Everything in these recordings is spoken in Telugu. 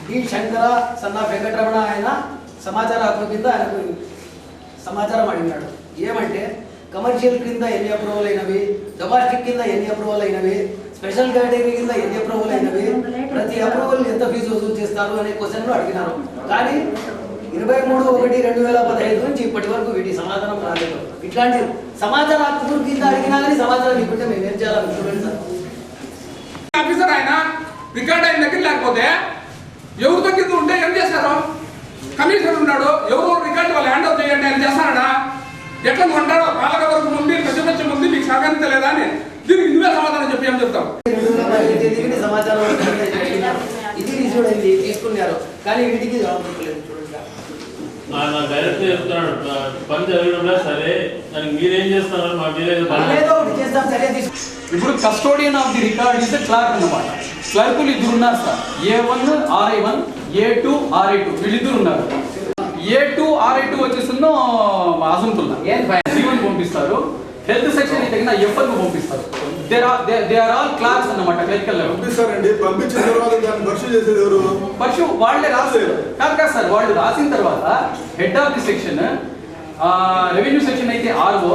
డి శంకర సన్నా వెంకటరమణ ఆయన సమాచార హక్కు కింద ఆయనకు సమాచారం అడిగినాడు. ఏమంటే కమర్షియల్ కింద ఎన్ని అప్రూవల్ అయినవి, డొమెస్టిక్ కింద ఎన్ని అప్రూవల్ అయినవి, స్పెషల్ కేటగిరీ కింద ఎన్ని అప్రూవల్ అయినవి, ప్రతి అప్రూవల్ ఎంత ఫీజు వసూలు చేస్తారు అనే క్వశ్చన్లు అడిగినారు. కానీ 23/1/2015 నుంచి ఇప్పటి వరకు వీటి సమాధానం రాలేదు. ఇట్లాంటి సమాచార హక్కు కింద అడిగినా కానీ సమాచారం ఇప్పుడే మేము ఏం చేయాలని చూడండి సార్. ఆఫీసర్ ఆయన రికార్డ్ అయిన దగ్గర లేకపోతే ఎవరి దగ్గర ఉంటే ఏం చేస్తారు? కమిషనర్ ఉన్నాడు, ఎవరు రికార్డు వాళ్ళు హ్యాండ్ ఓవర్ చేయండి అని చేస్తాడా? ఎట్లా ఉంటాడో పాలక వరకు ముందు ప్రతిపక్షం ముందు మీకు సహకరించలేదా అని దీనికి నువ్వే సమాధానం చెప్పి ఏం చెప్తావు? సమాచారం ఇది తీసుకున్నారు కానీ వీటికి డైరెక్ట్ చెప్తున్నాడు పని జరగడం సరే దానికి మీరేం చేస్తున్నారు మా ఇప్పుడు custodian of the record is clerk అన్నమాట. క్లర్కులు ఇద్దరు ఉన్నారు sir, A1 RI1, A2 RI2 వీళ్ళిద్దరు ఉన్నారు. A2 RI2 వచ్చేసిందో అసంతుల్లా C1 పంపిస్తారు, హెల్త్ సెక్షన్ తగిన F1 పంపిస్తారు. దే ఆర్ ఆల్ క్లాస్ అన్నమాట. క్లరికల్ పంపిస్తారండి, పంపించిన తర్వాత దాన్ని భర్షు చేసేది ఎవరు? భర్షు వాళ్ళే రాస్తారు కాదు సార్. వాళ్ళు రాసిన తర్వాత head of the section, revenue section అయితే RO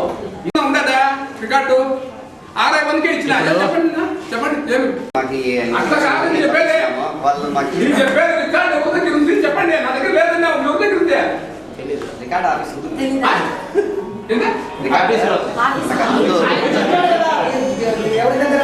ఉండదా రికార్డు RI1కే ఇచ్చిన చెప్పండి అట్లా కాదు చెప్పేది. నేను చెప్పేది రికార్డు ఎవరి దగ్గర ఉంది చెప్పండి. నా దగ్గర లేదన్నా ఎవరి దగ్గర ఉంది? రికార్డ్ ఆఫీస్ ఎవరి దగ్గర